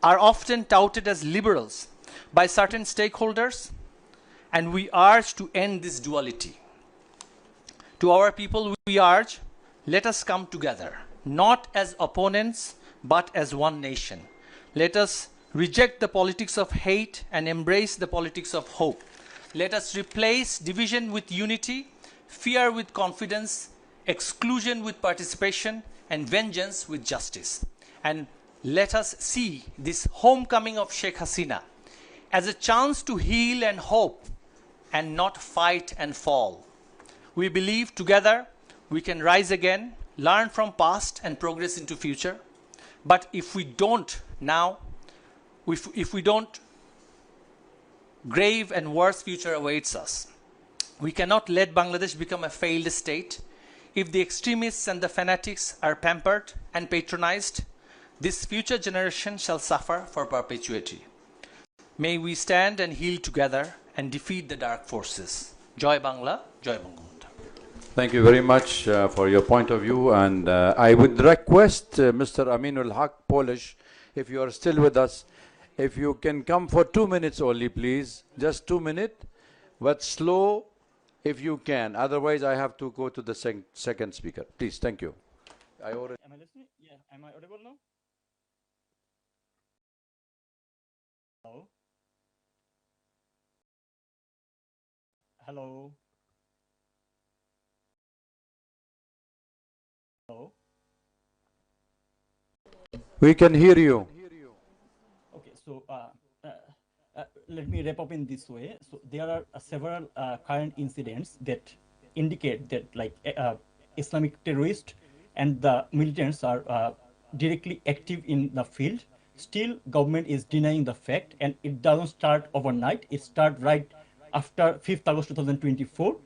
are often touted as liberals by certain stakeholders, and we urge to end this duality. To our people, we urge, let us come together, not as opponents, but as one nation. Let us reject the politics of hate and embrace the politics of hope. Let us replace division with unity, fear with confidence, exclusion with participation, and vengeance with justice. And let us see this homecoming of Sheikh Hasina as a chance to heal and hope and not fight and fall. We believe together we can rise again, learn from past and progress into future. But if we don't now, if we don't, grave and worse future awaits us. We cannot let Bangladesh become a failed state. If the extremists and the fanatics are pampered and patronized, this future generation shall suffer for perpetuity. May we stand and heal together and defeat the dark forces. Joy Bangla, Joy Bangabandhu. Thank you very much for your point of view, and I would request Mr. Aminul Haq, Polish, if you are still with us, if you can come for 2 minutes only, please, just 2 minutes, but slow if you can. Otherwise, I have to go to the second speaker. Please, thank you. Am I listening? Yeah, am I audible now? Hello? Hello? Hello? We can hear you. Okay, so let me wrap up in this way. So there are several current incidents that indicate that like Islamic terrorists and the militants are directly active in the field. Still, government is denying the fact, and it doesn't start overnight. It starts right after 5th August 2024.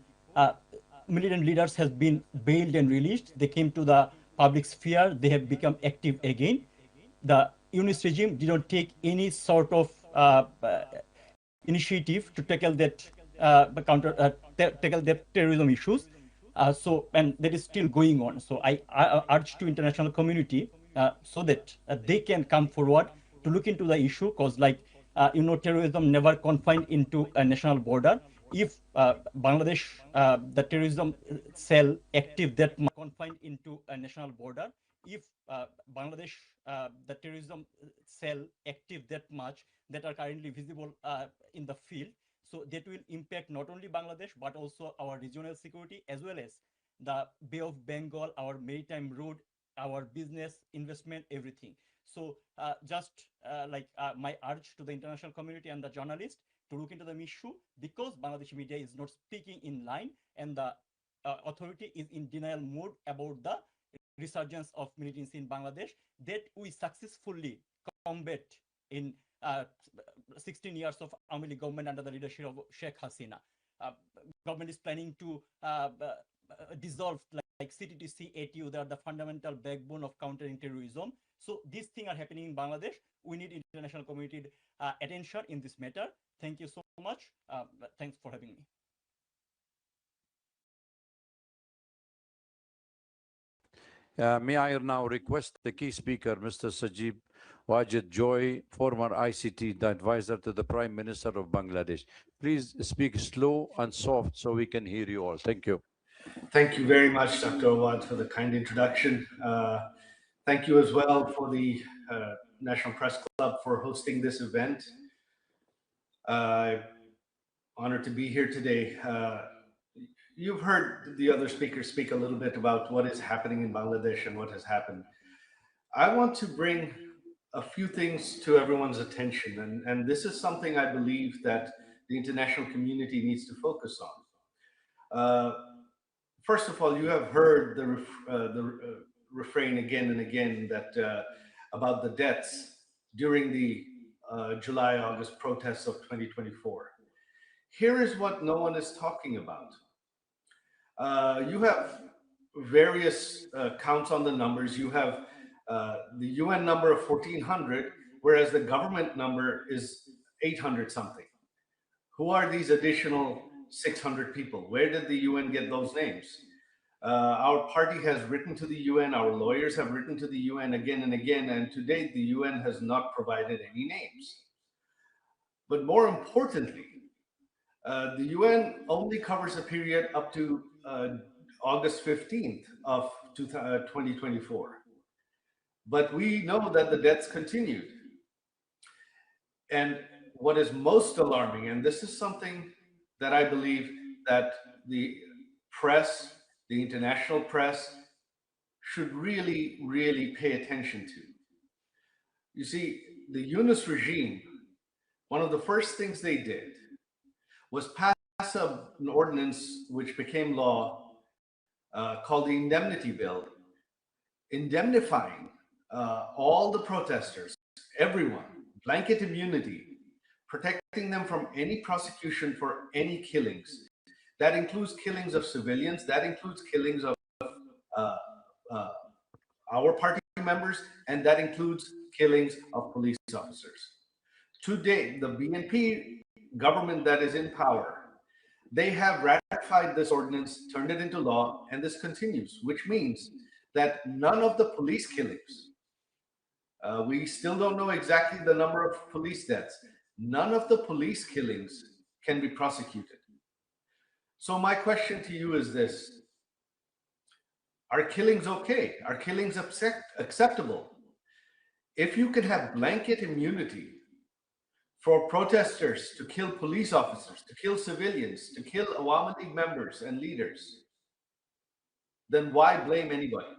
Militant leaders have been bailed and released. They came to the public sphere. They have become active again. The Yunus regime did not take any sort of initiative to tackle that tackle that terrorism issues. And that is still going on. So I urge to international community so that they can come forward to look into the issue, because terrorism never confined into a national border. If Bangladesh, the terrorism cell active that confined into a national border, if Bangladesh, the terrorism cell active that much that are currently visible in the field, so that will impact not only Bangladesh, but also our regional security, as well as the Bay of Bengal, our maritime road, our business, investment, everything. So my urge to the international community and the journalists to look into the issue, because Bangladeshi media is not speaking in line, and the authority is in denial mode about the resurgence of militancy in Bangladesh that we successfully combat in 16 years of Awami League government under the leadership of Sheikh Hasina. Government is planning to dissolve like CTTC, ATU. They are the fundamental backbone of countering terrorism. So these things are happening in Bangladesh. We need international community attention in this matter. Thank you so much. Thanks for having me. May I now request the key speaker, Mr. Sajib Wajid Joy, former ICT advisor to the Prime Minister of Bangladesh. Please speak slow and soft so we can hear you all. Thank you. Thank you very much, Dr. Awad, for the kind introduction. Thank you as well for the National Press Club for hosting this event. Honored to be here today. You've heard the other speakers speak a little bit about what is happening in Bangladesh and what has happened. I want to bring a few things to everyone's attention, and this is something I believe that the international community needs to focus on. First of all, you have heard the refrain again and again that about the deaths during the July-August protests of 2024. Here is what no one is talking about. You have various counts on the numbers. You have the UN number of 1,400, whereas the government number is 800 something. Who are these additional 600 people? Where did the UN get those names? Our party has written to the UN, our lawyers have written to the UN again and again, and to date, the UN has not provided any names. But more importantly, the UN only covers a period up to August 15th of 2024. But we know that the deaths continued. And what is most alarming, and this is something that I believe that the press, the international press, should really, really pay attention to. You see, the Yunus regime, one of the first things they did was pass an ordinance which became law called the Indemnity Bill, indemnifying all the protesters, everyone, blanket immunity, protecting them from any prosecution for any killings. That includes killings of civilians, that includes killings of our party members, and that includes killings of police officers. Today, the BNP government that is in power, they have ratified this ordinance, turned it into law, and this continues, which means that none of the police killings, we still don't know exactly the number of police deaths, none of the police killings can be prosecuted. So my question to you is this: are killings okay? Are killings acceptable? If you can have blanket immunity for protesters to kill police officers, to kill civilians, to kill Awami League members and leaders, then why blame anybody?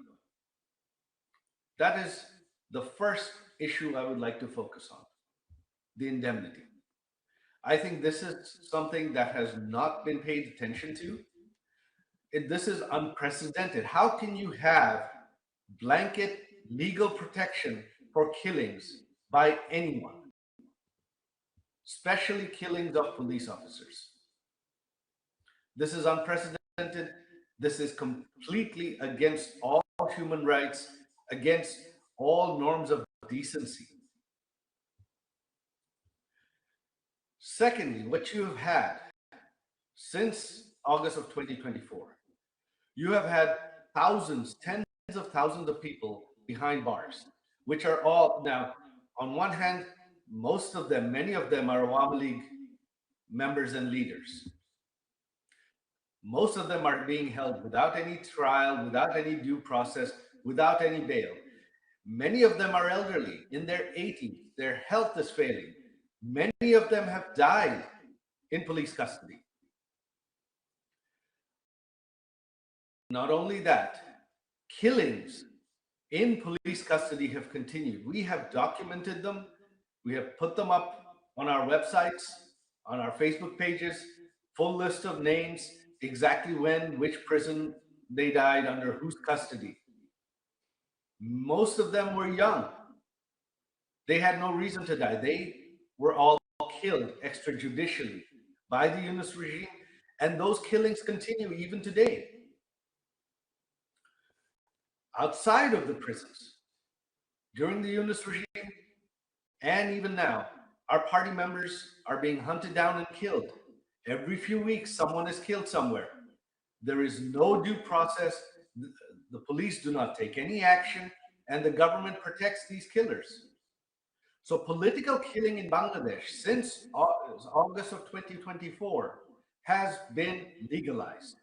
That is the first issue I would like to focus on, the indemnity. I think this is something that has not been paid attention to. This is unprecedented. How can you have blanket legal protection for killings by anyone, especially killings of police officers? This is unprecedented. This is completely against all human rights, against all norms of decency. Secondly, what you have had since August of 2024, you have had thousands, tens of thousands of people behind bars, which are all now, on one hand, most of them, many of them are Awami League members and leaders. Most of them are being held without any trial, without any due process, without any bail. Many of them are elderly, in their 80s. Their health is failing. Many of them have died in police custody. Not only that, killings in police custody have continued. We have documented them. We have put them up on our websites, on our Facebook pages, full list of names, exactly when, which prison they died, under whose custody. Most of them were young. They had no reason to die. They were all killed extrajudicially by the Yunus regime, and those killings continue even today. Outside of the prisons, during the Yunus regime, and even now, our party members are being hunted down and killed. Every few weeks, someone is killed somewhere. There is no due process. The police do not take any action, and the government protects these killers. So political killing in Bangladesh since August of 2024 has been legalized.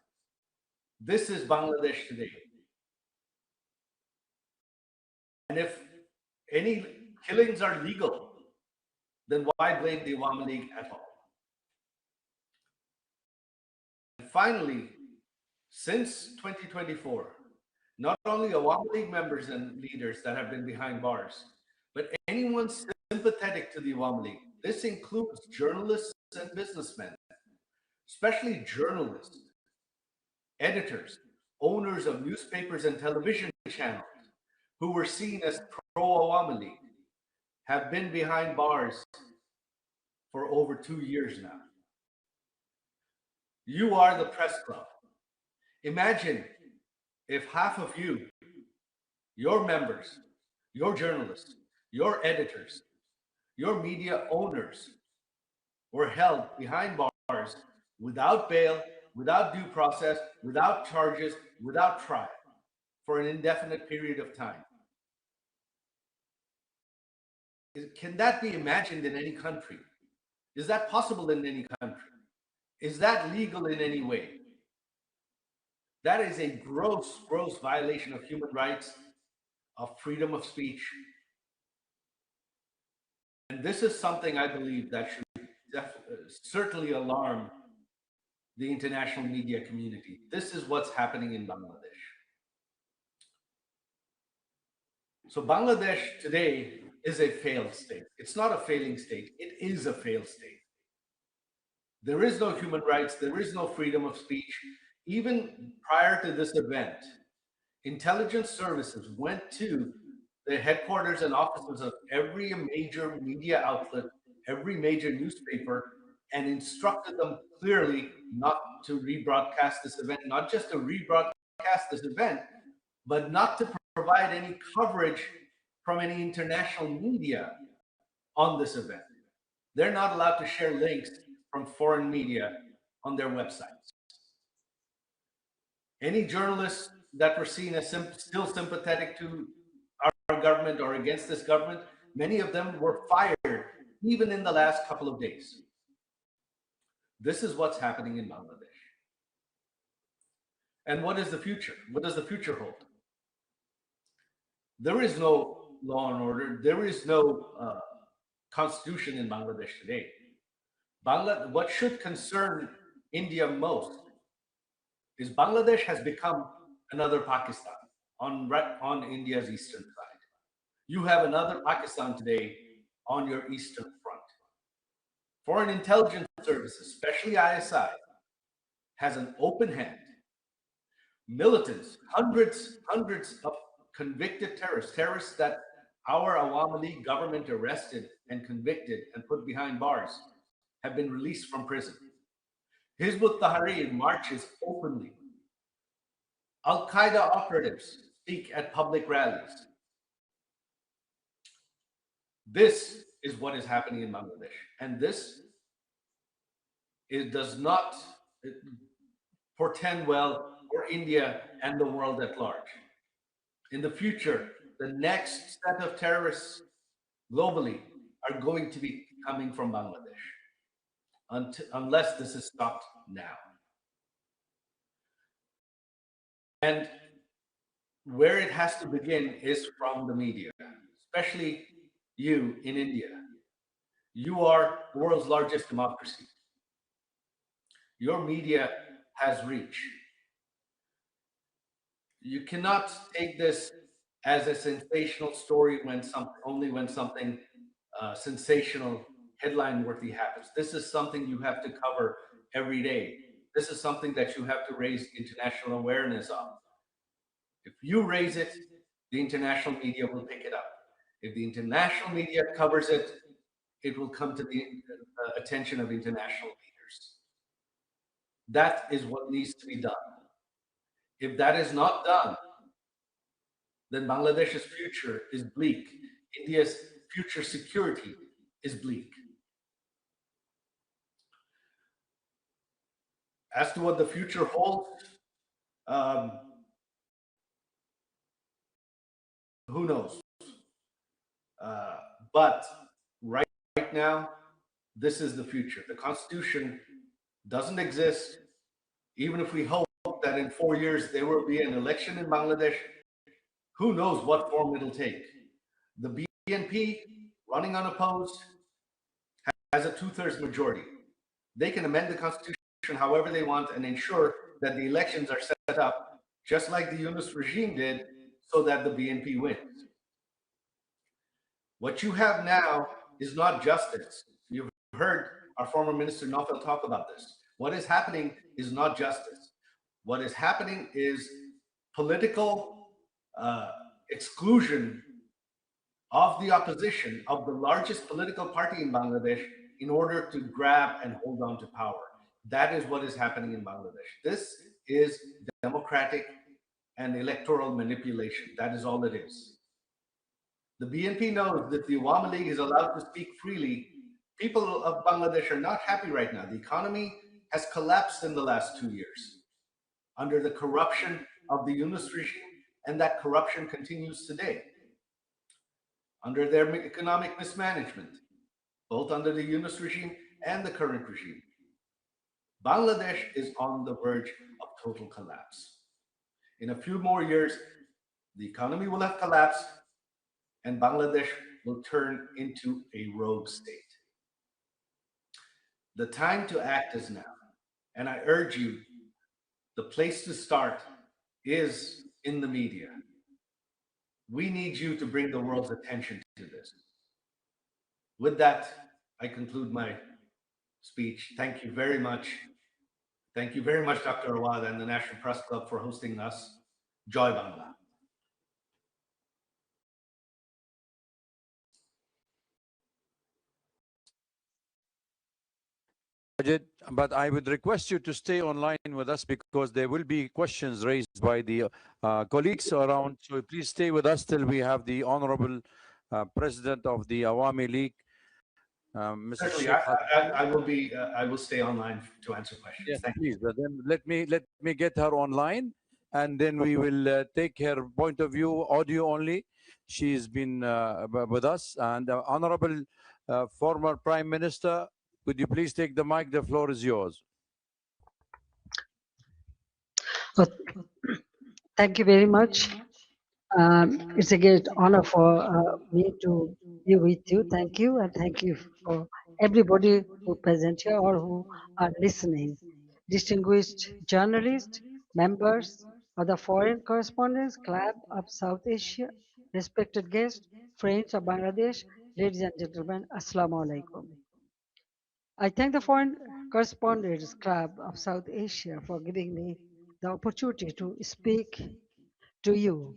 This is Bangladesh today. And if any killings are legal, then why blame the Awami League at all? And finally, since 2024, not only Awami League members and leaders that have been behind bars, but anyone sympathetic to the Awami League. This includes journalists and businessmen, especially journalists, editors, owners of newspapers and television channels who were seen as pro-Awami League, have been behind bars for over 2 years now. You are the press club. Imagine if half of you, your members, your journalists, your editors, your media owners were held behind bars without bail, without due process, without charges, without trial, for an indefinite period of time. Can that be imagined in any country? Is that possible in any country? Is that legal in any way? That is a gross, gross violation of human rights, of freedom of speech. And this is something I believe that should certainly alarm the international media community. This is what's happening in Bangladesh. So Bangladesh today is a failed state. It's not a failing state. It is a failed state. There is no human rights. There is no freedom of speech. Even prior to this event, intelligence services went to the headquarters and offices of every major media outlet, every major newspaper, and instructed them clearly not to rebroadcast this event, not just to rebroadcast this event, but not to provide any coverage from any international media on this event. They're not allowed to share links from foreign media on their websites. Any journalists that were seen as still sympathetic to our government or against this government, many of them were fired even in the last couple of days. This is what's happening in Bangladesh. And what is the future? What does the future hold? There is no law and order. There is no constitution in Bangladesh today. What should concern India most is Bangladesh has become another Pakistan on India's eastern side. You have another Pakistan today on your eastern front. Foreign intelligence services, especially ISI, has an open hand. Militants, hundreds of convicted terrorists that our Awami League government arrested and convicted and put behind bars, have been released from prison. Hizb ut-Tahrir marches openly. Al-Qaeda operatives speak at public rallies. This is what is happening in Bangladesh. And this does not portend well for India and the world at large. In the future, the next set of terrorists globally are going to be coming from Bangladesh, unless this is stopped now. And where it has to begin is from the media, especially you in India. You are the world's largest democracy. Your media has reach. You cannot take this as a sensational story only when something sensational, headline-worthy happens. This is something you have to cover every day. This is something that you have to raise international awareness of. If you raise it, the international media will pick it up. If the international media covers it, it will come to the attention of international leaders. That is what needs to be done. If that is not done, then Bangladesh's future is bleak. India's future security is bleak. As to what the future holds, who knows? But right now, this is the future. The Constitution doesn't exist. Even if we hope that in 4 years there will be an election in Bangladesh, who knows what form it'll take. The BNP, running unopposed, has a 2/3 majority. They can amend the Constitution however they want and ensure that the elections are set up just like the Yunus regime did, so that the BNP wins. What you have now is not justice. You've heard our former Minister Naufal talk about this. What is happening is not justice. What is happening is political exclusion of the opposition, of the largest political party in Bangladesh, in order to grab and hold on to power. That is what is happening in Bangladesh. This is democratic and electoral manipulation. That is all it is. The BNP knows that the Awami League is allowed to speak freely. People of Bangladesh are not happy right now. The economy has collapsed in the last 2 years under the corruption of the Yunus regime, and that corruption continues today under their economic mismanagement, both under the Yunus regime and the current regime. Bangladesh is on the verge of total collapse. In a few more years, the economy will have collapsed and Bangladesh will turn into a rogue state. The time to act is now. And I urge you, the place to start is in the media. We need you to bring the world's attention to this. With that, I conclude my speech. Thank you very much. Thank you very much, Dr. Awad and the National Press Club for hosting us. Joy Bangla. Sajid, but I would request you to stay online with us because there will be questions raised by the colleagues around. So please stay with us till we have the Honorable President of the Awami League, Mr. Certainly, Sheikh. I will stay online to answer questions. Yes, Thank please. Then let me get her online, and then we will take her point of view, audio only. She's been with us, and Honorable former Prime Minister, could you please take the mic? The floor is yours. Thank you very much. It's a great honor for me to be with you. Thank you, and thank you for everybody who present here or who are listening. Distinguished journalists, members of the Foreign Correspondents Club of South Asia, respected guests, friends of Bangladesh, ladies and gentlemen, Assalamu alaikum. I thank the Foreign Correspondents Club of South Asia for giving me the opportunity to speak to you.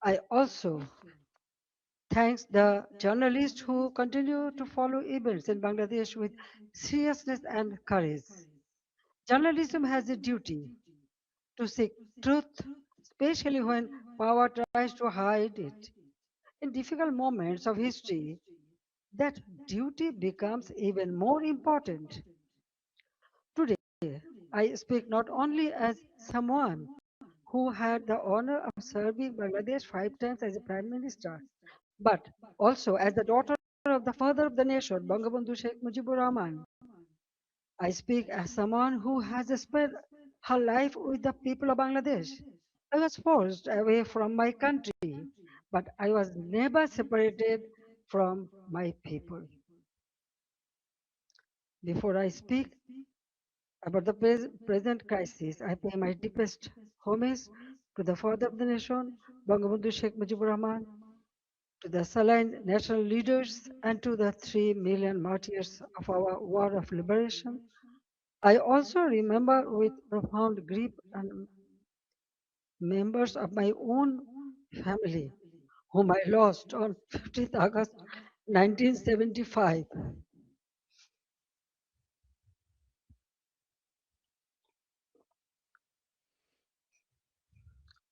I also thank the journalists who continue to follow events in Bangladesh with seriousness and courage. Journalism has a duty to seek truth, especially when power tries to hide it. In difficult moments of history, that duty becomes even more important. Today, I speak not only as someone who had the honor of serving Bangladesh 5 times as a prime minister, but also as the daughter of the father of the nation, Bangabandhu Sheikh Mujibur Rahman. I speak as someone who has spent her life with the people of Bangladesh. I was forced away from my country, but I was never separated from my people. Before I speak about the present crisis, I pay my deepest homage to the father of the nation, Bangabandhu Sheikh Mujibur Rahman, to the Saline national leaders, and to the 3 million martyrs of our war of liberation. I also remember with profound grief and members of my own family, whom I lost on 15th August 1975.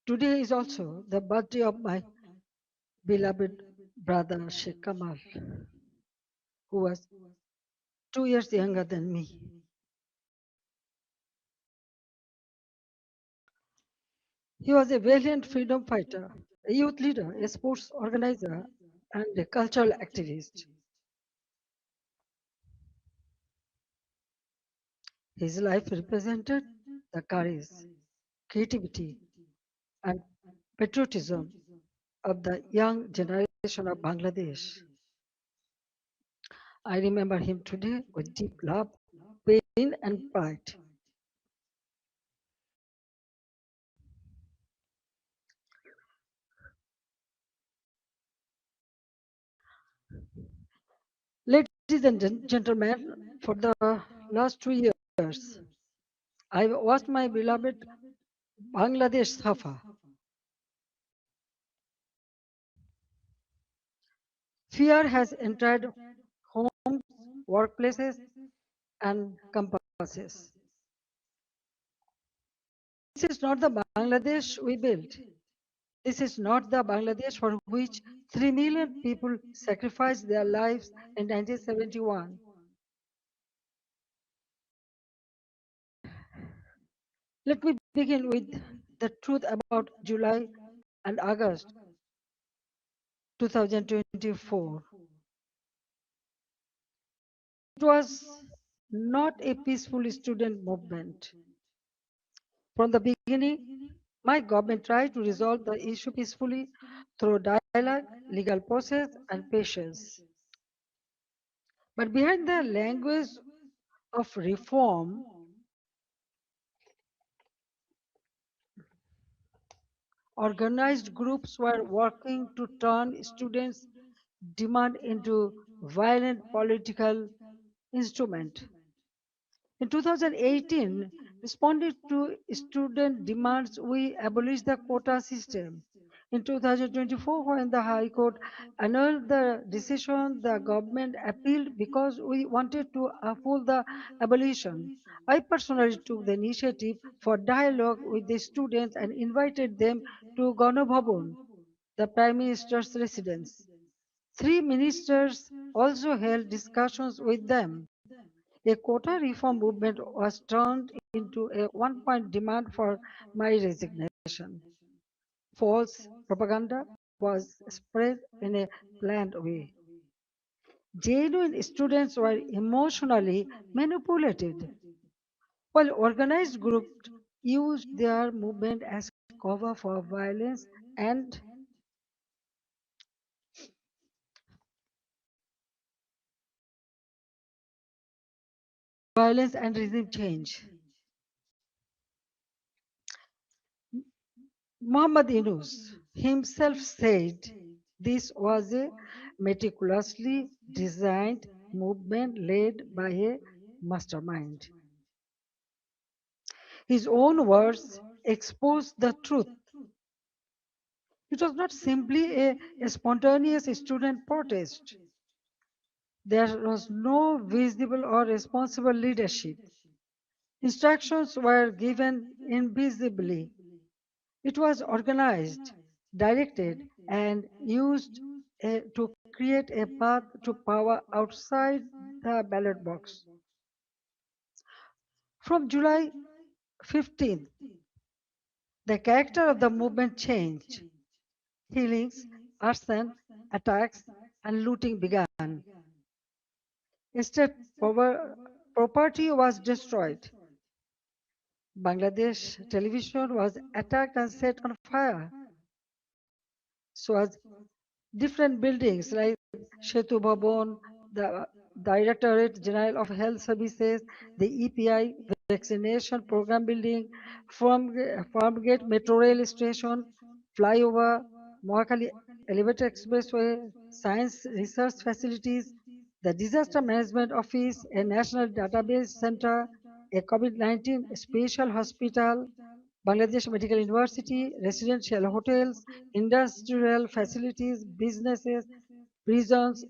Today is also the birthday of my beloved brother Sheikh Kamal, who was 2 years younger than me. He was a valiant freedom fighter, a youth leader, a sports organizer, and a cultural activist. His life represented the courage, creativity, and patriotism of the young generation of Bangladesh. I remember him today with deep love, pain, and pride. Ladies and gentlemen, for the last 2 years, I've watched my beloved Bangladesh suffer. Fear has entered homes, workplaces, and campuses. This is not the Bangladesh we built. This is not the Bangladesh for which 3 million people sacrificed their lives in 1971. Let me begin with the truth about July and August 2024. It was not a peaceful student movement. From the beginning, my government tried to resolve the issue peacefully through dialogue, legal process, and patience. But behind the language of reform, organized groups were working to turn students' demand into violent political instrument. In 2018, responding to student demands, we abolished the quota system. In 2024, when the High Court annulled the decision, the government appealed because we wanted to uphold the abolition. I personally took the initiative for dialogue with the students and invited them to Ganabhavan, the Prime Minister's residence. Three ministers also held discussions with them. A quota reform movement was turned into a one-point demand for my resignation. False propaganda was spread in a planned way. Genuine students were emotionally manipulated, while organized groups used their movement as cover for and violence and regime change. Muhammad Yunus himself said this was a meticulously designed movement led by a mastermind. His own words expose the truth. It was not simply a spontaneous student protest. There was no visible or responsible leadership. Instructions were given invisibly. It was organized, directed, and used to create a path to power outside the ballot box. From July 15th, the character of the movement changed. Killings, arson, attacks, and looting began. Instead, property was destroyed. Bangladesh television was attacked and set on fire. So was different buildings like Shetu Bhavan, the Directorate General of Health Services, the EPI vaccination program building, Farmgate Metro Rail Station, flyover, Mohakali Elevator Expressway, science research facilities, the Disaster Management Office, a national database center, a COVID-19 special hospital, Bangladesh Medical University, residential hotels, industrial facilities, businesses, prisons,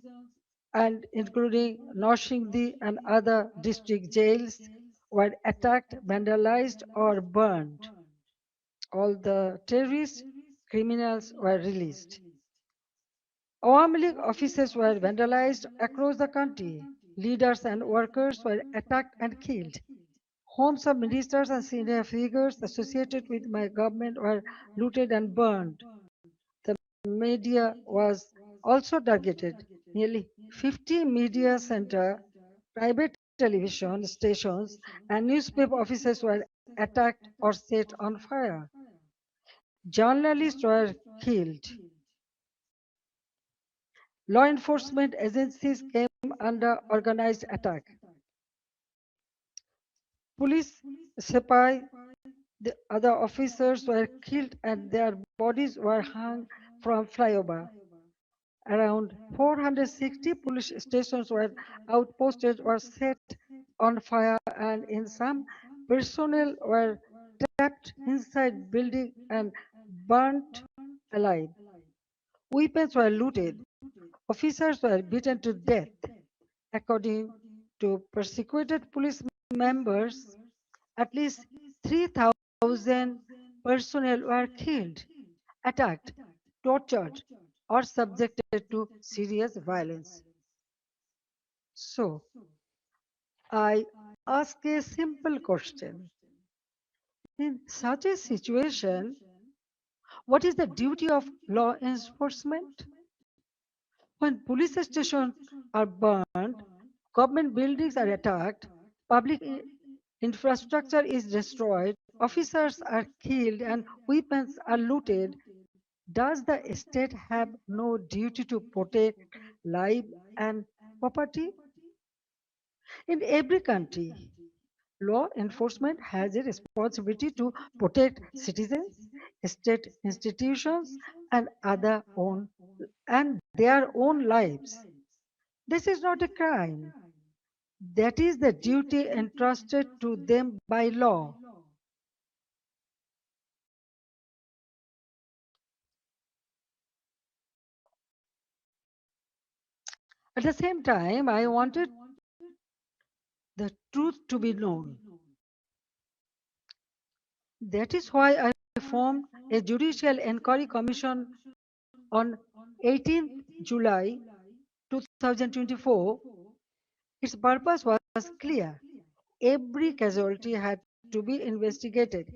and including Noshingdi and other district jails were attacked, vandalized, or burned. All the terrorists, criminals were released. Awami League offices were vandalized across the country. Leaders and workers were attacked and killed. Homes of ministers and senior figures associated with my government were looted and burned. The media was also targeted. Nearly 50 media center, private television stations, and newspaper offices were attacked or set on fire. Journalists were killed. Law enforcement agencies came under organized attack. Police, Sepai, the other officers were killed and their bodies were hung from flyover. Around 460 police stations were outposted or set on fire, and in some, personnel were trapped inside buildings and burnt alive. Weapons were looted. Officers were beaten to death. According to persecuted police members, at least 3,000 personnel were killed, attacked, tortured, or subjected to serious violence. So, I ask a simple question. In such a situation, what is the duty of law enforcement? When police stations are burned, government buildings are attacked, public infrastructure is destroyed, officers are killed, and weapons are looted, does the state have no duty to protect life and property? In every country, law enforcement has a responsibility to protect citizens, state institutions, and their own lives. This is not a crime. That is the duty entrusted to them by law. At the same time, I wanted the truth to be known. That is why I formed a Judicial Inquiry Commission on 18th July 2024. Its purpose was clear. Every casualty had to be investigated.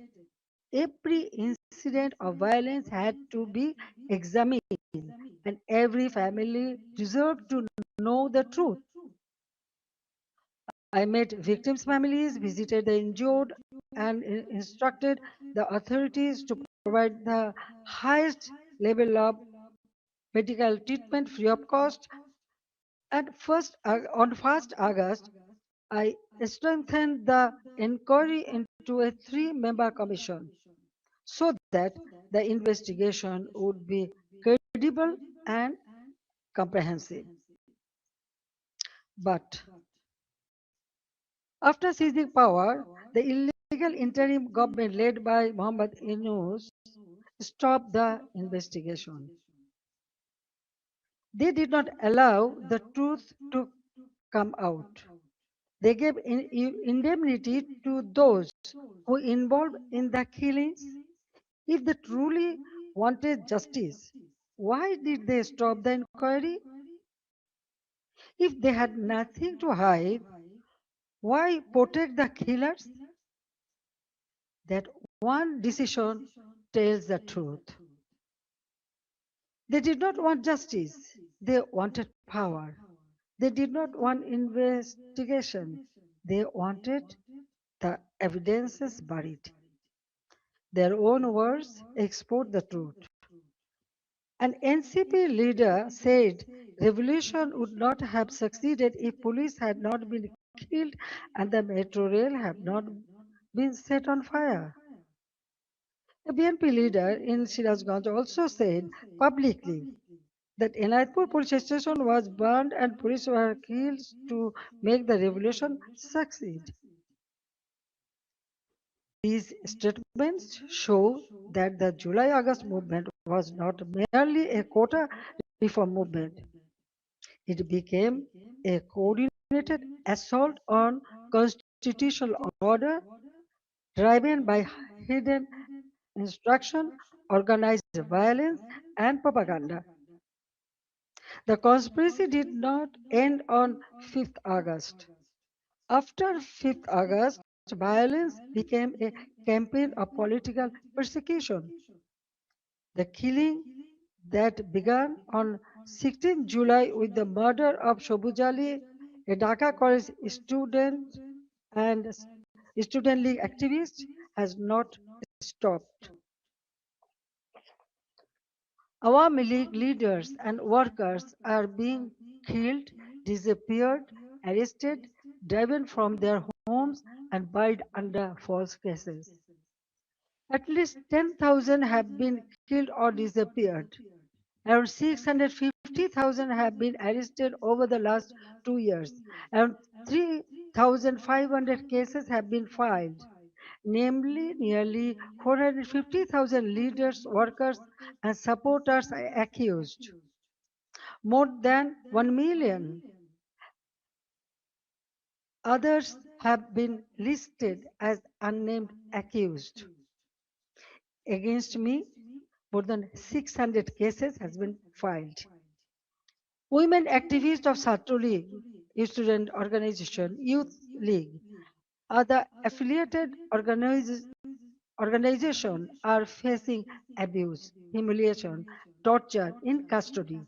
Every incident of violence had to be examined, and every family deserved to know the truth. I met victims' families, visited the injured, and instructed the authorities to provide the highest level of medical treatment free of cost. On 1st August, I strengthened the inquiry into a three-member commission so that the investigation would be credible and comprehensive. But after seizing power, the illegal interim government led by Mohammad Yunus stopped the investigation. They did not allow the truth to come out. They gave indemnity to those who involved in the killings. If they truly wanted justice, why did they stop the inquiry? If they had nothing to hide, why protect the killers? That one decision tells the truth. They did not want justice, they wanted power. They did not want investigation, they wanted the evidences buried. Their own words export the truth. An NCP leader said revolution would not have succeeded if police had not been killed and the metro rail had not been set on fire. A BNP leader in Shirazganj also said publicly that Enayatpur police station was burned and police were killed to make the revolution succeed. These statements show that the July-August movement was not merely a quota reform movement. It became a coordinated assault on constitutional order driven by hidden instruction, organized violence, and propaganda. The conspiracy did not end on 5th August. After 5th August, violence became a campaign of political persecution. The killing that began on 16 July with the murder of Shobuz Ali, a Dhaka college student and student league activist, has not stopped. Awami League leaders and workers are being killed, disappeared, arrested, driven from their homes, and buried under false cases. At least 10,000 have been killed or disappeared. Around 650,000 have been arrested over the last 2 years. Around 3,500 cases have been filed. Namely, nearly 450,000 leaders, workers, and supporters are accused. More than 1 million others have been listed as unnamed accused. Against me, more than 600 cases has been filed. Women activists of Chhatro League, student organization, youth league, other affiliated organizations are facing abuse, humiliation, torture in custody.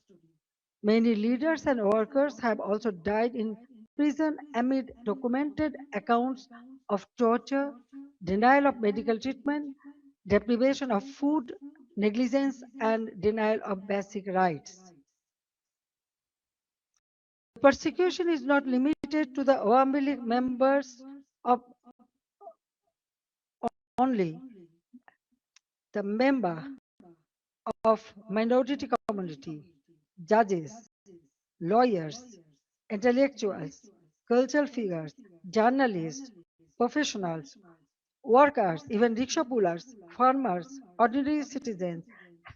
Many leaders and workers have also died in prison amid documented accounts of torture, denial of medical treatment, deprivation of food, negligence, and denial of basic rights. Persecution is not limited to the Awami League members of only. The member of minority community, judges, lawyers, intellectuals, cultural figures, journalists, professionals, workers, even rickshaw pullers, farmers, ordinary citizens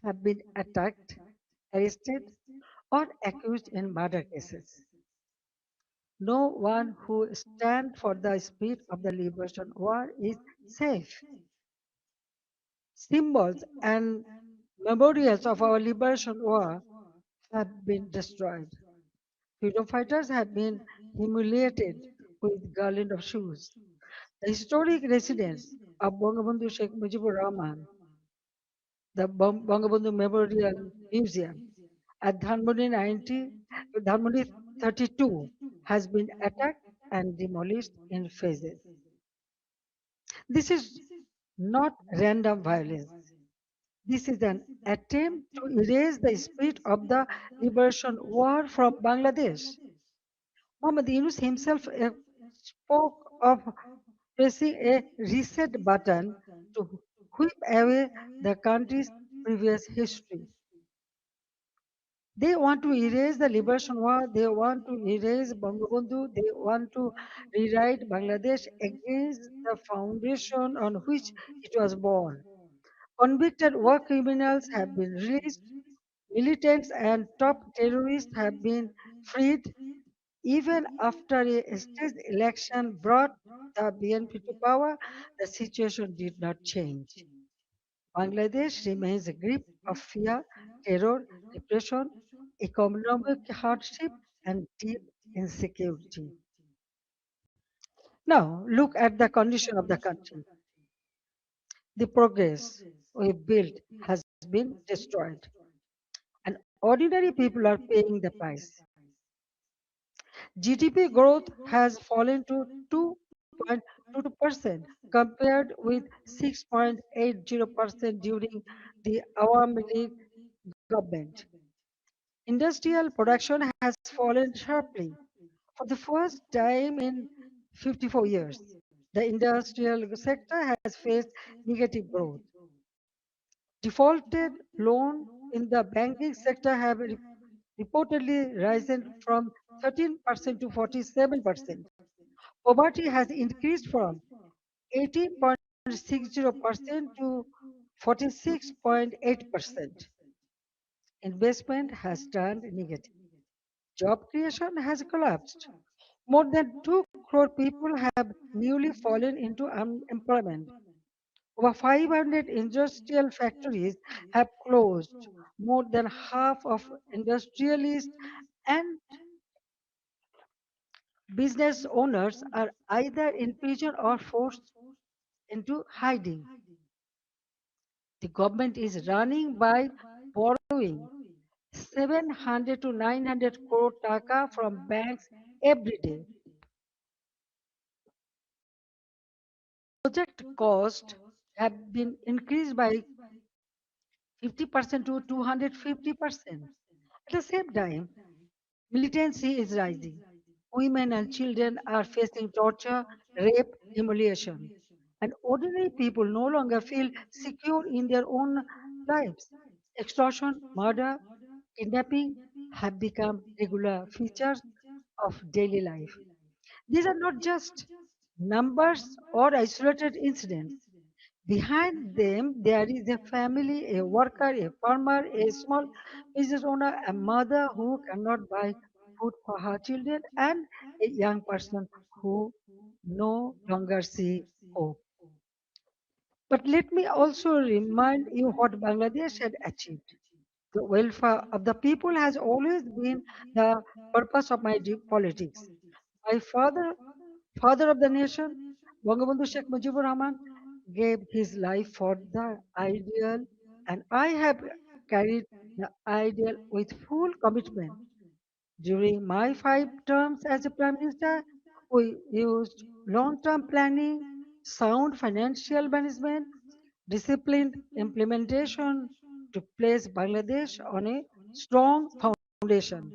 have been attacked, arrested, or accused in murder cases. No one who stands for the spirit of the liberation war is safe. Symbols and memorials of our liberation war have been destroyed. Freedom fighters have been humiliated with garland of shoes. The historic residence of Bangabandhu Sheikh Mujibur Rahman, the Bangabandhu Memorial Museum at Dhanmondi 32 has been attacked and demolished in phases. This is not random violence. This is an attempt to erase the spirit of the liberation war from Bangladesh. Muhammad Yunus himself spoke of pressing a reset button to whip away the country's previous history. They want to erase the liberation war, they want to erase Bangabandhu, they want to rewrite Bangladesh against the foundation on which it was born. Convicted war criminals have been released, militants and top terrorists have been freed. Even after a staged election brought the BNP to power, the situation did not change. Bangladesh remains a grip of fear, terror, repression, economic hardship, and deep insecurity. Now, look at the condition of the country. The progress we built has been destroyed, and ordinary people are paying the price. GDP growth has fallen to 2.22% compared with 6.80% during the Awami League government. Industrial production has fallen sharply. For the first time in 54 years, the industrial sector has faced negative growth. Defaulted loan in the banking sector have reportedly risen from 13% to 47%. Poverty has increased from 18.60% to 46.8%. Investment has turned negative. Job creation has collapsed. More than 2 crore people have newly fallen into unemployment. Over 500 industrial factories have closed. More than half of industrialists and business owners are either in prison or forced into hiding. The government is running by borrowing 700 to 900 crore taka from banks every day. Project cost have been increased by 50% to 250%. At the same time, militancy is rising. Women and children are facing torture, rape, humiliation. And ordinary people no longer feel secure in their own lives. Extortion, murder, kidnapping have become regular features of daily life. These are not just numbers or isolated incidents. Behind them, there is a family, a worker, a farmer, a small business owner, a mother who cannot buy food for her children, and a young person who no longer see hope. But let me also remind you what Bangladesh had achieved. The welfare of the people has always been the purpose of my politics. My father of the nation, Bangabandhu Sheikh Mujibur Rahman, gave his life for the ideal, and I have carried the ideal with full commitment. During my 5 terms as a Prime Minister, we used long term planning, sound financial management, disciplined implementation to place Bangladesh on a strong foundation.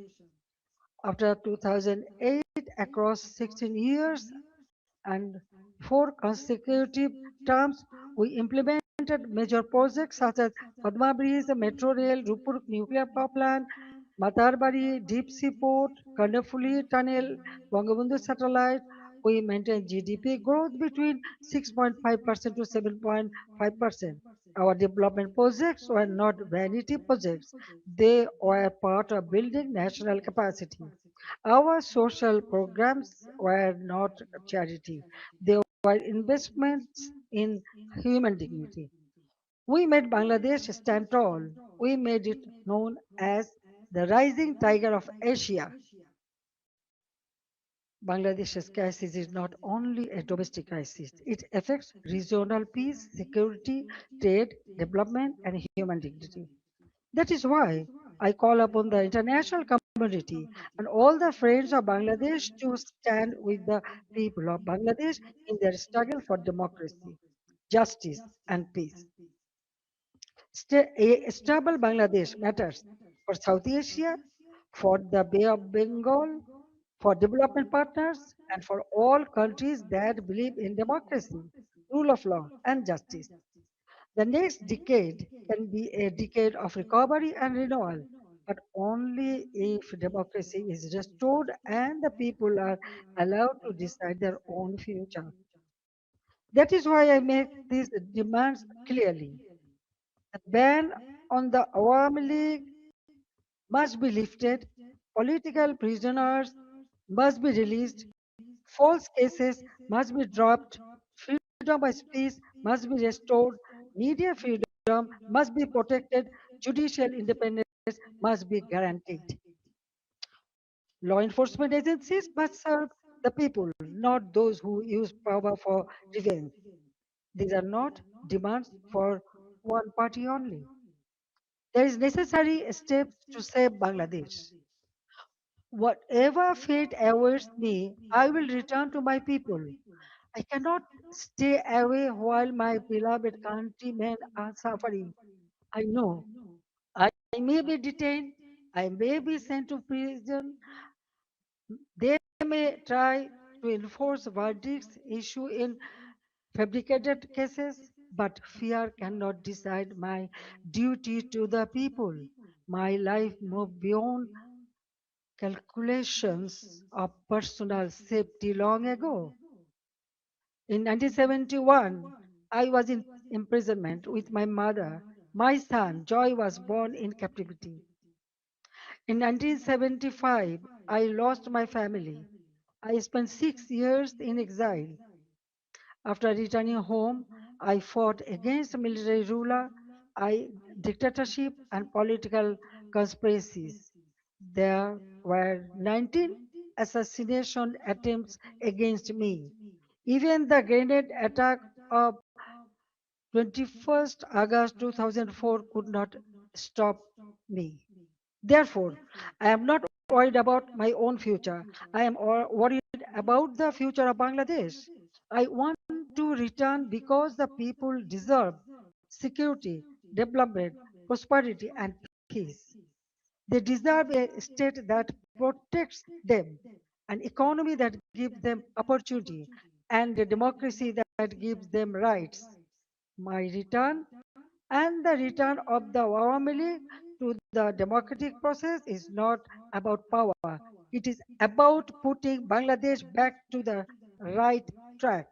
After 2008, across 16 years and 4 consecutive terms, we implemented major projects such as Padma Bridge, Metro Rail, Rupur Nuclear Power Plant, Matarbari Deep Sea Port, Karnafuli Tunnel, Bangabandhu Satellite. We maintained GDP growth between 6.5% to 7.5%. Our development projects were not vanity projects. They were part of building national capacity. Our social programs were not charity, they were investments in human dignity. We made Bangladesh stand tall. We made it known as the rising tiger of Asia. Bangladesh's crisis is not only a domestic crisis, it affects regional peace, security, trade, development, and human dignity. That is why I call upon the international community and all the friends of Bangladesh to stand with the people of Bangladesh in their struggle for democracy, justice, and peace. A stable Bangladesh matters for South Asia, for the Bay of Bengal, for development partners, and for all countries that believe in democracy, rule of law, and justice. The next decade can be a decade of recovery and renewal, but only if democracy is restored and the people are allowed to decide their own future. That is why I make these demands clearly. The ban on the Awami League must be lifted, political prisoners must be released, false cases must be dropped, freedom of speech must be restored, media freedom must be protected, judicial independence must be guaranteed. Law enforcement agencies must serve the people, not those who use power for revenge. These are not demands for one party only. There is necessary steps to save Bangladesh. Whatever fate awaits me, I will return to my people. I cannot stay away while my beloved countrymen are suffering. I know I may be detained, I may be sent to prison, they may try to enforce verdicts issued in fabricated cases, but fear cannot decide my duty to the people. My life moved beyond calculations of personal safety long ago. In 1971, I was in imprisonment with my mother. My son, Joy, was born in captivity. In 1975, I lost my family. I spent 6 years in exile. After returning home, I fought against military ruler, dictatorship, and political conspiracies. There were 19 assassination attempts against me. Even the grenade attack of 21st August 2004 could not stop me. Therefore, I am not worried about my own future. I am worried about the future of Bangladesh. I want to return because the people deserve security, development, prosperity, and peace. They deserve a state that protects them, an economy that gives them opportunity, and a democracy that gives them rights. My return and the return of the Awami League to the democratic process is not about power. It is about putting Bangladesh back to the right track.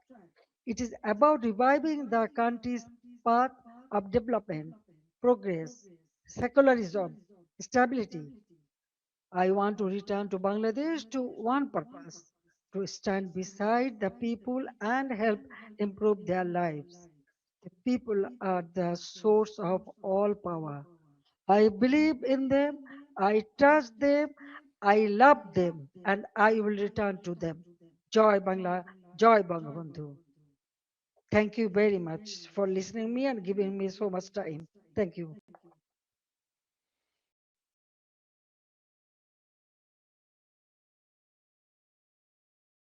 It is about reviving the country's path of development, progress, secularism, stability. I want to return to Bangladesh to one purpose, to stand beside the people and help improve their lives. The people are the source of all power. I believe in them, I trust them, I love them, and I will return to them. Joy Bangla, Joy Bangabandhu. thank you very much for listening me and giving me so much time. Thank you.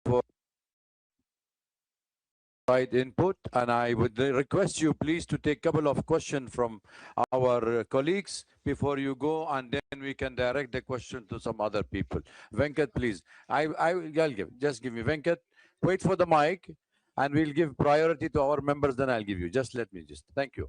For right input, and I would request you please to take a couple of questions from our colleagues before you go, and then we can direct the question to some other people. Venkat, please. I'll give. Just give me Venkat. Wait for the mic, and we'll give priority to our members. Then I'll give you. Just let me just. Thank you.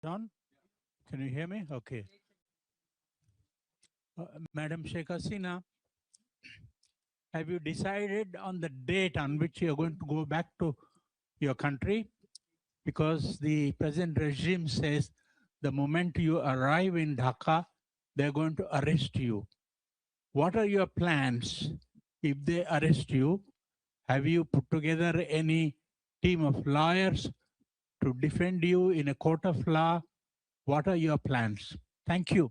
John, can you hear me? Okay. Madam Sheikh Hasina, have you decided on the date on which you're going to go back to your country? Because the present regime says the moment you arrive in Dhaka, they're going to arrest you. What are your plans if they arrest you? Have you put together any team of lawyers to defend you in a court of law? What are your plans? Thank you.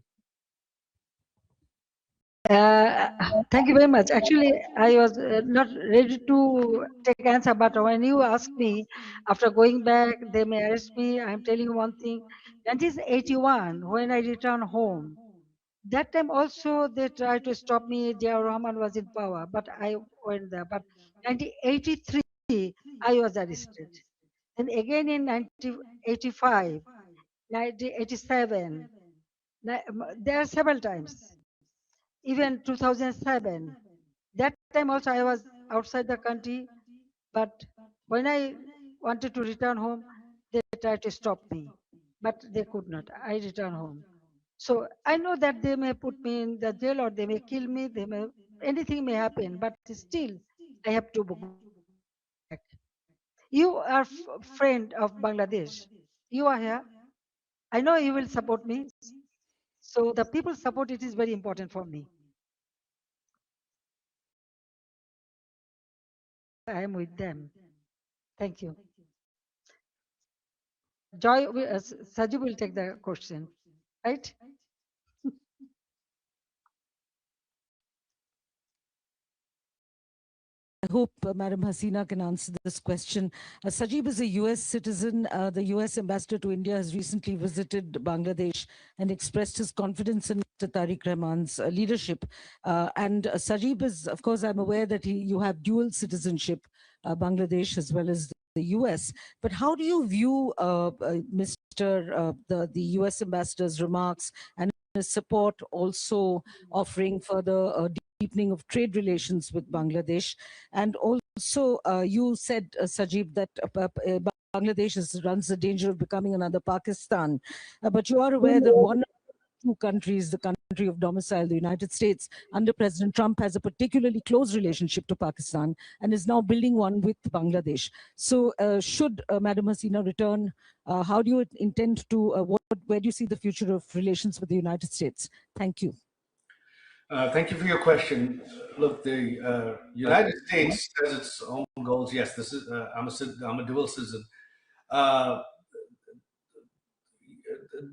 Thank you very much. Actually, I was not ready to take answer, but when you ask me, after going back, they may arrest me. I'm telling you one thing. 1981, when I returned home, that time also they tried to stop me. Dia Rahman was in power, but I went there. But 1983, I was arrested. And again in 1985, 1987, there are several times. Even 2007, that time also I was outside the country, but when I wanted to return home, they tried to stop me, but they could not. I returned home. So I know that they may put me in the jail or they may kill me, they may, anything may happen, but still I have to go back. You are friend of Bangladesh. You are here. I know you will support me. So the people support, it is very important for me. I am with them. Thank you. Joy, Saju will take the question, right? I hope Madam Hasina can answer this question. Sajib is a US citizen. The US ambassador to India has recently visited Bangladesh and expressed his confidence in Mr. Tariq Rahman's leadership. And Sajib is, of course, I'm aware that you have dual citizenship, Bangladesh as well as the US. But how do you view the US ambassador's remarks and his support also offering further deepening of trade relations with Bangladesh? And also, you said, Sajib, that Bangladesh runs the danger of becoming another Pakistan. But you are aware that one of the two countries, the country of domicile, the United States, under President Trump, has a particularly close relationship to Pakistan and is now building one with Bangladesh. So should Madam Hasina return, how do you intend to, where do you see the future of relations with the United States? Thank you. Thank you for your question. Look, the United States has its own goals. Yes, this is I'm a dual citizen.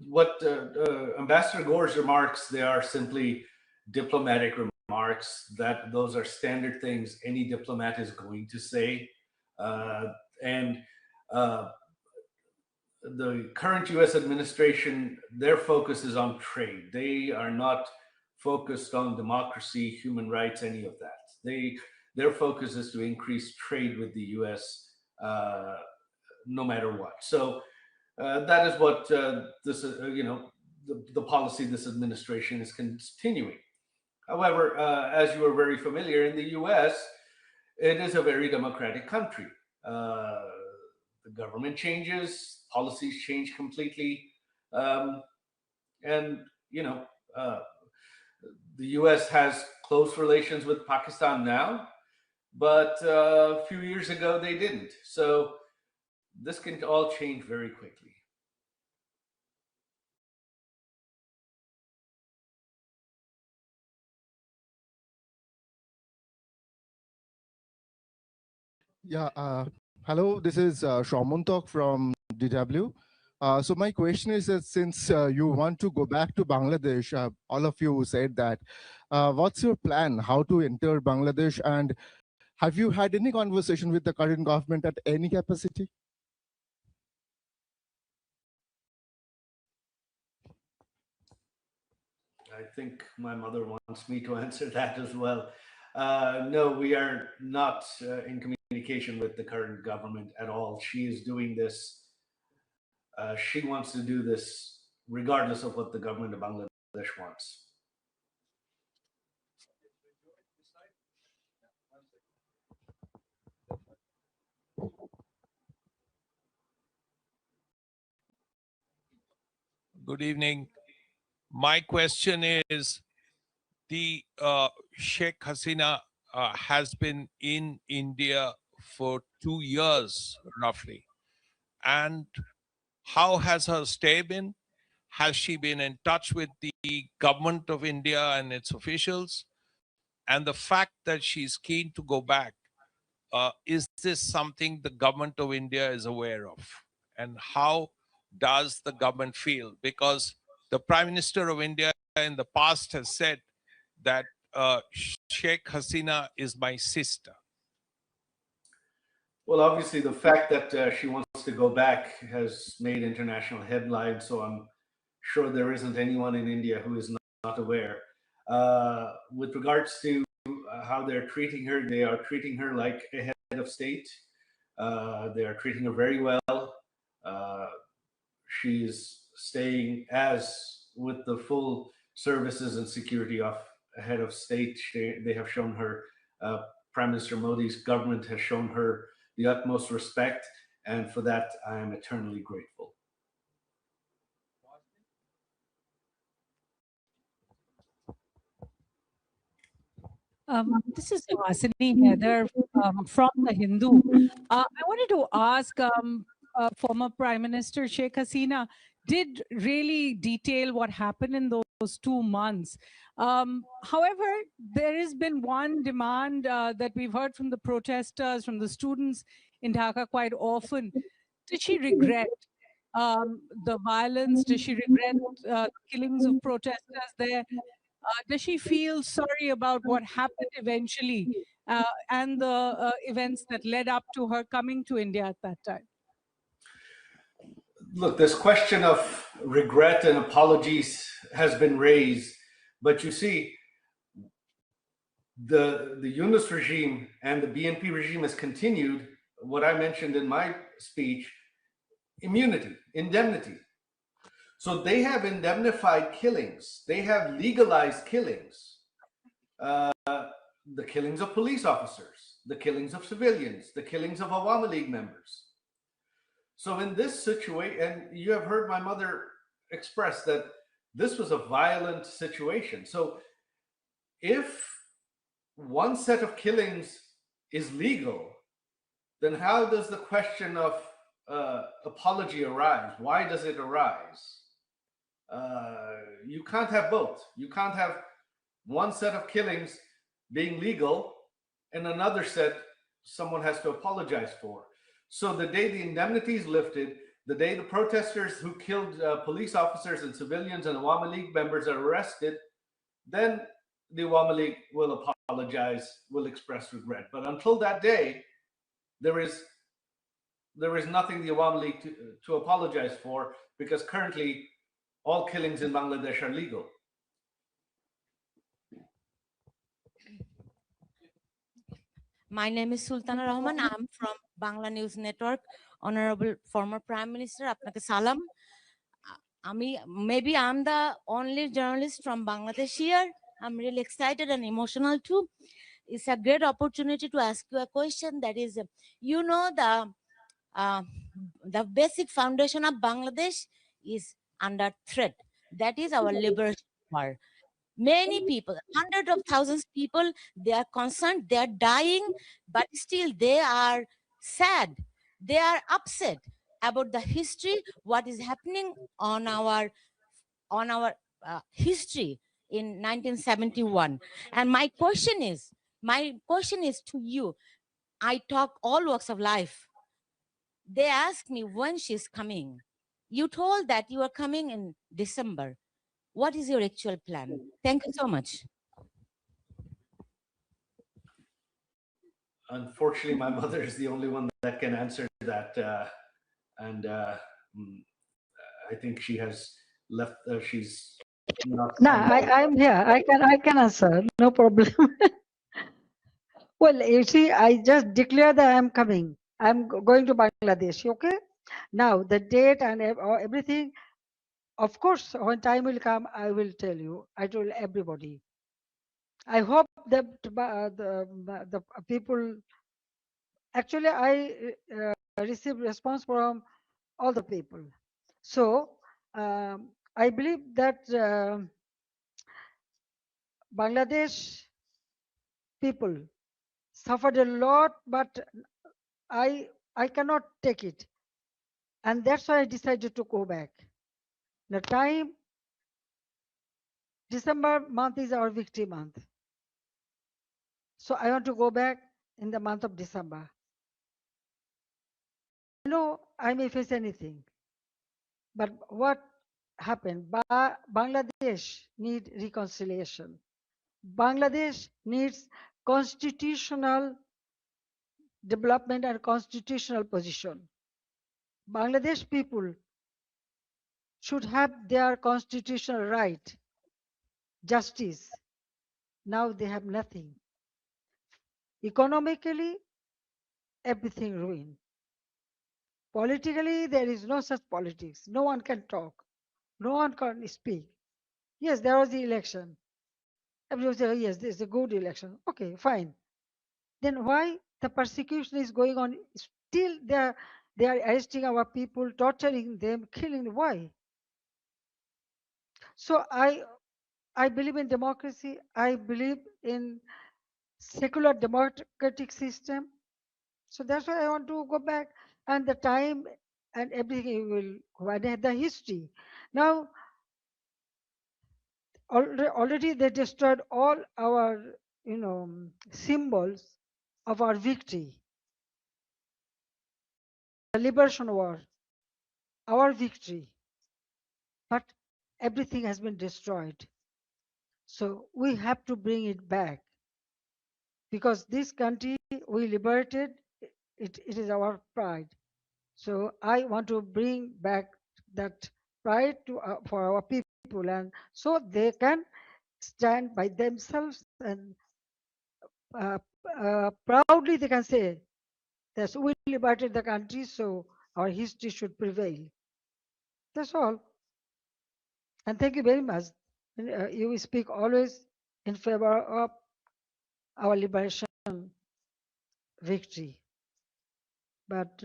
What Ambassador Gore's remarks, they are simply diplomatic remarks. That those are standard things any diplomat is going to say, and the current U.S. administration, their focus is on trade. They are not focused on democracy, human rights, any of that. Their focus is to increase trade with the U.S. No matter what. So that is what this, the policy this administration is continuing. However, as you are very familiar, in the U.S., it is a very democratic country. The government changes, policies change completely, and the U.S. has close relations with Pakistan now, but a few years ago they didn't. So this can all change very quickly. Yeah. Hello, this is Shaumuntok from DW. So my question is that since you want to go back to Bangladesh, all of you said that, what's your plan? How to enter Bangladesh? And have you had any conversation with the current government at any capacity? I think my mother wants me to answer that as well. No, we are not in communication with the current government at all. She is doing this. She wants to do this regardless of what the government of Bangladesh wants. Good evening. My question is, the Sheikh Hasina has been in India for 2 years, roughly. And how has her stay been? Has she been in touch with the government of India and its officials? And the fact that she's keen to go back, is this something the government of India is aware of? And how does the government feel? Because the Prime Minister of India in the past has said that Sheikh Hasina is my sister. Well, obviously, the fact that she wants to go back has made international headlines, so I'm sure there isn't anyone in India who is not aware. With regards to how they're treating her, they are treating her like a head of state. They are treating her very well. She's staying as with the full services and security of a head of state. They have shown her, Prime Minister Modi's government has shown her the utmost respect, and for that I am eternally grateful. This is Vasini Heather from The Hindu. I wanted to ask former Prime Minister Sheikh Hasina did really detail what happened in those 2 months. However, there has been one demand that we've heard from the protesters, from the students in Dhaka quite often. Did she regret the violence? Does she regret the killings of protesters there? Does she feel sorry about what happened eventually and the events that led up to her coming to India at that time? Look, this question of regret and apologies has been raised, but you see, the Yunus regime and the BNP regime has continued what I mentioned in my speech: immunity, indemnity. So they have indemnified killings. They have legalized killings. The killings of police officers, the killings of civilians, the killings of Awami League members. So in this situation, and you have heard my mother express that this was a violent situation. So if one set of killings is legal, then how does the question of apology arise? Why does it arise? You can't have both. You can't have one set of killings being legal and another set someone has to apologize for. So the day the indemnity is lifted, the day the protesters who killed police officers and civilians and Awami League members are arrested, then the Awami League will apologize, will express regret. But until that day, there is nothing the Awami League to apologize for, because currently all killings in Bangladesh are legal. My name is Sultana Rahman. I'm from Bangla News Network. Honorable former Prime Minister, apnake salam. Maybe I'm the only journalist from Bangladesh here. I'm really excited and emotional too. It's a great opportunity to ask you a question. That is, you know, the basic foundation of Bangladesh is under threat. That is our liberation war. Many people, hundreds of thousands of people, they are concerned, they are dying, but still they are sad. They are upset about the history, what is happening on our history in 1971. And my question is to you. I talk all walks of life. They ask me when she's coming. You told that you are coming in December. What is your actual plan? Thank you so much. Unfortunately, my mother is the only one that can answer that, and mm, I think she has left. She's not. No, I'm here. I can answer. No problem. Well, you see, I just declare that I'm coming. I'm going to Bangladesh. Okay. Now the date and everything. Of course, when time will come, I will tell you. I told everybody. I hope that the people. Actually, I received response from all the people. So I believe that Bangladesh people suffered a lot, but I cannot take it, and that's why I decided to go back. The time December month is our victory month, so I want to go back in the month of December. I know I may face anything, but what happened? Bangladesh need reconciliation. Bangladesh needs constitutional development and constitutional position. Bangladesh people should have their constitutional right, justice. Now they have nothing. Economically, everything ruined. Politically, there is no such politics. No one can talk. No one can speak. Yes, there was the election. Everyone said, oh, yes, this is a good election. Okay, fine. Then why the persecution is going on? Still, they are arresting our people, torturing them, killing them. Why? So I believe in democracy. I believe in secular democratic system. So that's why I want to go back, and the time and everything will go. And the history. Now already they destroyed all our symbols of our victory. The liberation war, our victory. But everything has been destroyed. So we have to bring it back, because this country we liberated, it is our pride. So I want to bring back that pride to for our people, and so they can stand by themselves, and proudly they can say that we liberated the country, so our history should prevail. That's all. And thank you very much. You speak always in favor of our liberation victory. But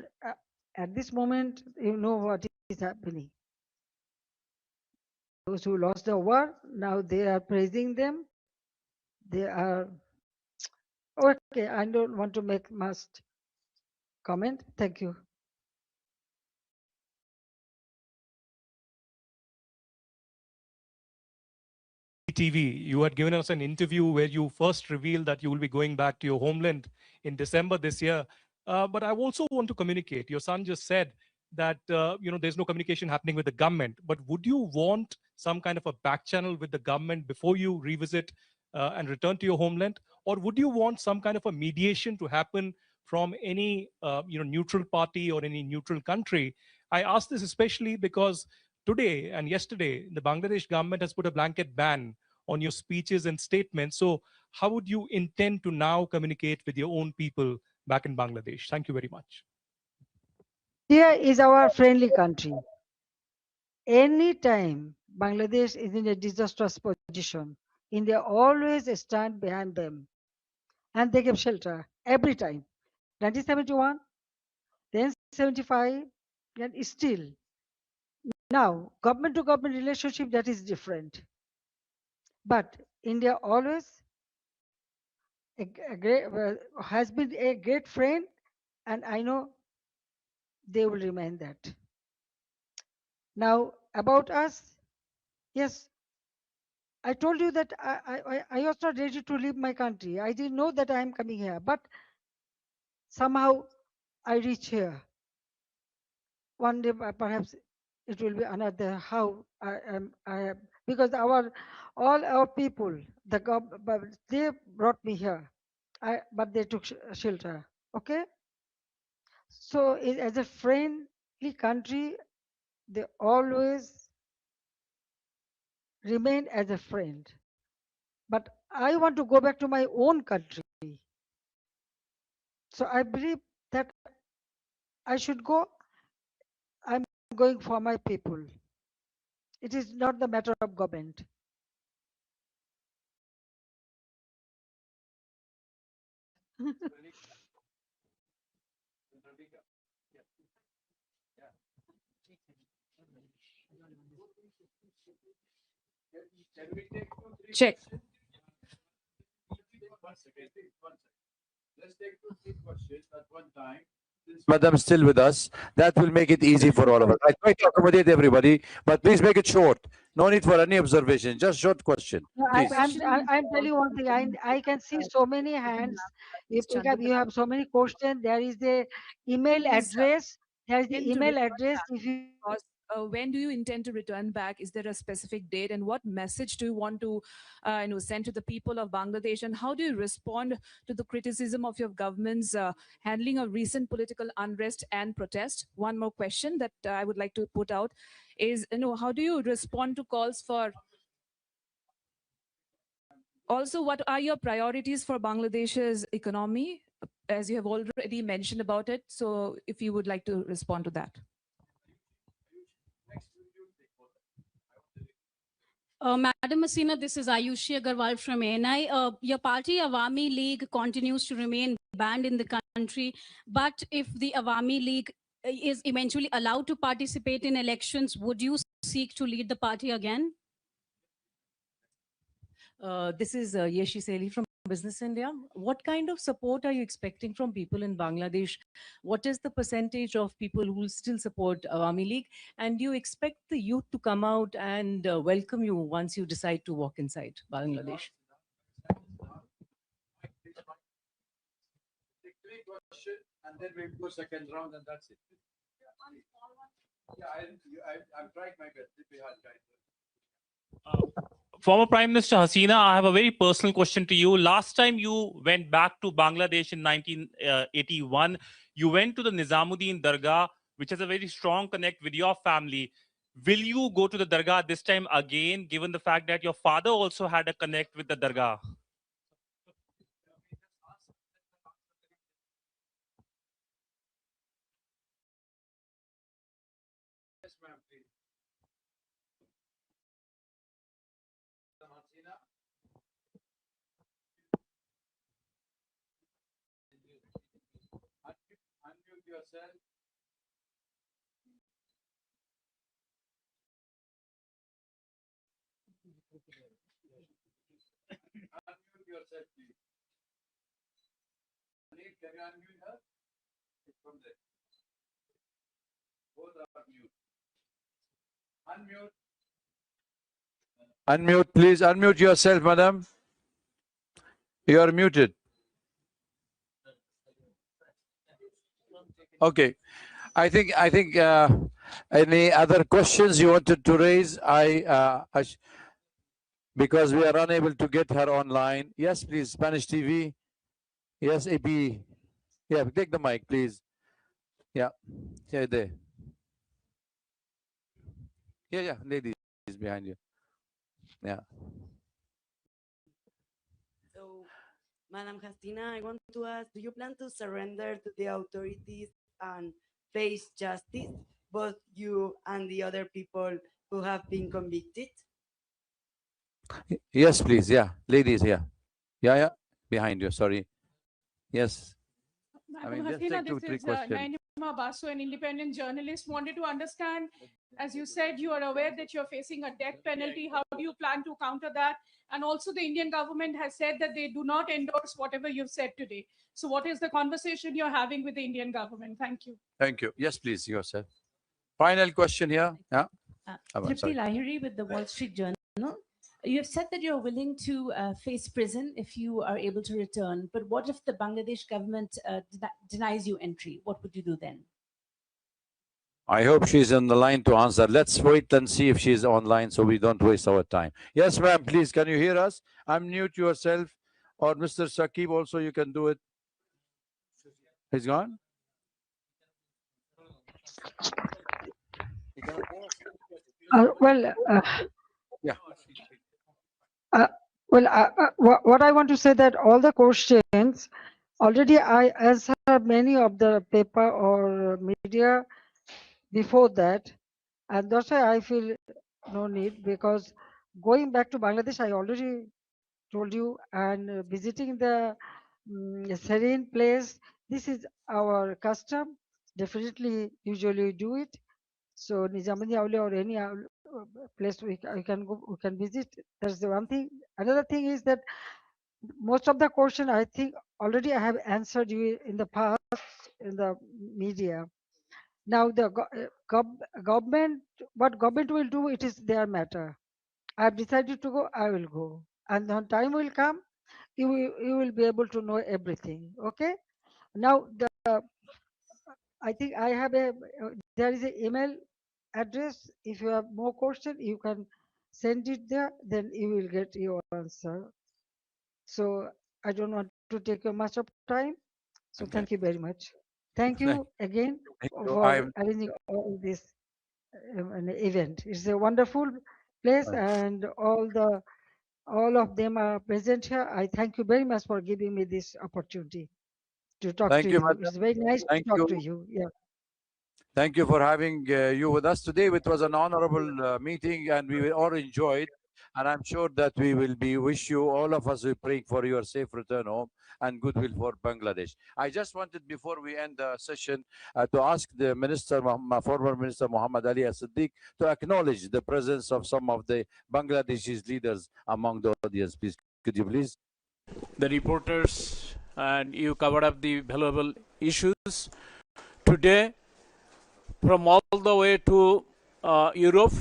at this moment, you know what is happening. Those who lost the war, now they are praising them. They are okay. I don't want to make much comment. Thank you. TV, you had given us an interview where you first revealed that you will be going back to your homeland in December this year. But I also want to communicate. Your son just said that there's no communication happening with the government. But would you want some kind of a back channel with the government before you revisit and return to your homeland, or would you want some kind of a mediation to happen from any neutral party or any neutral country? I ask this especially because today and yesterday, the Bangladesh government has put a blanket ban on your speeches and statements. So how would you intend to now communicate with your own people back in Bangladesh? Thank you very much. India is our friendly country. Anytime Bangladesh is in a disastrous position, India always stand behind them, and they give shelter every time. 1971, then 75, and still. Now, government to government relationship, that is different. But India always has been a great friend, and I know they will remain that. Now, about us, yes, I told you that I was not ready to leave my country. I didn't know that I am coming here, but somehow I reach here. One day, perhaps it will be another how I am because all our people but they brought me here. But they took shelter. Okay, so as a friendly country, they always remain as a friend. But I want to go back to my own country. So I believe that I should go. I'm going for my people. It is not the matter of government. Check. Let's take 2-3 questions at one time. Madam still with us. That will make it easy for all of us. I try to accommodate everybody, but please make it short. No need for any observation. Just short question. No, Please. I'm telling you one thing. I can see so many hands. You have so many questions. There is the email address. There is the Intend to email return address. back? If you Because, when do you intend to return back? Is there a specific date, and what message do you want to send to the people of Bangladesh, and how do you respond to the criticism of your government's handling of recent political unrest and protest? One more question that I would like to put out is, how do you respond to calls for also, what are your priorities for Bangladesh's economy, as you have already mentioned about it? So if you would like to respond to that. Madam Hasina, this is Ayushi Agarwal from ANI. Your party, Awami League, continues to remain banned in the country. But if the Awami League is eventually allowed to participate in elections, would you seek to lead the party again? This is Yeshi Seli from Business India. What kind of support are you expecting from people in Bangladesh? What is the percentage of people who will still support Awami League? And do you expect the youth to come out and welcome you once you decide to walk inside Bangladesh? Take 3 questions and then we'll go second round and that's it. Yeah, I've tried my best. Former Prime Minister Hasina, I have a very personal question to you. Last time you went back to Bangladesh in 1981, you went to the Nizamuddin Dargah, which has a very strong connect with your family. Will you go to the Dargah this time again, given the fact that your father also had a connect with the Dargah? Yes, ma'am, please. Unmute yourself. Unmute yourself, please. Anil, can you unmute her? It's from there. Both are mute. Unmute. Unmute, please. Unmute yourself, madam. You are muted. Okay. I think any other questions you wanted to raise? Because we are unable to get her online. Yes, please. Spanish TV. Yes, AP. Yeah, take the mic, please. Yeah. Yeah, there. Yeah, ladies behind you. Yeah. So, Madam Hasina, I want to ask, do you plan to surrender to the authorities and face justice, both you and the other people who have been convicted? Yes, please. Yeah, ladies here. Yeah, behind you. Sorry. Yes. Madam just Hasina, take 2-3 this is questions. Naima Basu, an independent journalist. Wanted to understand, as you said, you are aware that you're facing a death penalty. How do you plan to counter that? And also the Indian government has said that they do not endorse whatever you've said today. So what is the conversation you're having with the Indian government? Thank you. Thank you. Yes, please, yourself. Final question here. Yeah. Tripti Lahiri with the Wall Street Journal. You have said that you're willing to face prison if you are able to return. But what if the Bangladesh government denies you entry? What would you do then? I hope she's on the line to answer. Let's wait and see if she's online so we don't waste our time. Yes, ma'am, please, can you hear us? Unmute yourself. Or Mr. Saqib also, you can do it. He's gone? Yeah. What I want to say that all the questions already I answered many of the paper or media before that, and that's why I feel no need, because going back to Bangladesh, I already told you, and visiting the serene place, this is our custom. Definitely, usually do it. So Nizamuddin Aulia or any place we can go, we can visit. That's the one thing. Another thing is that most of the question I think already I have answered you in the past in the media. Now the government, what government will do, it is their matter. I have decided to go, I will go, and when time will come, you will be able to know everything. Okay. Now I think I have there is an email address. If you have more question, you can send it there, then you will get your answer. So I don't want to take much of time. So thank you very much. Thank you again for arranging all this an event. It's a wonderful place, and all of them are present here. I thank you very much for giving me this opportunity to talk to you. It's very nice to talk to you. Yeah. Thank you for having you with us today. It was an honorable meeting, and we will all enjoy it. And I'm sure that we will wish you, all of us, praying for your safe return home and goodwill for Bangladesh. I just wanted, before we end the session, to ask the minister, former Minister Muhammad Ali As-Siddiq, to acknowledge the presence of some of the Bangladeshi leaders among the audience. Please, could you please? The reporters, and you covered up the valuable issues today, from all the way to Europe,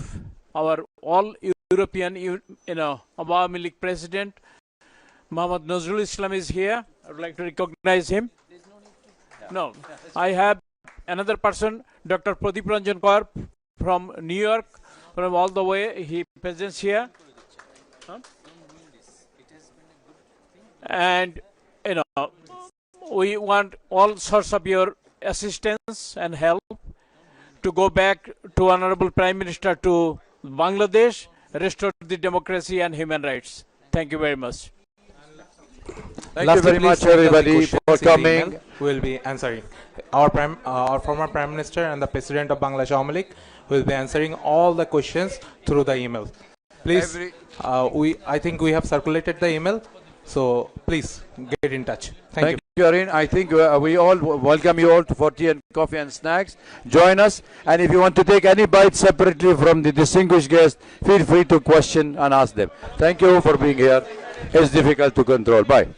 our all European, Awami League President Muhammad Nazrul Islam is here. I would like to recognize him. No, I have another person, Dr. Pradeep Ranjan Kaur from New York, from all the way. He presents here. And we want all sorts of your assistance and help to go back to Honorable Prime Minister to Bangladesh, restore the democracy and human rights. Thank you very much. Thank you very much, everybody, for coming. We will be answering. Our former Prime Minister and the President of Bangladesh Awami League will be answering all the questions through the email. Please, I think we have circulated the email, so please get in touch. Thank you. Arun, I think we all welcome you all for tea and coffee and snacks. Join us, and if you want to take any bite separately from the distinguished guests, feel free to question and ask them. Thank you for being here. It's difficult to control. Bye.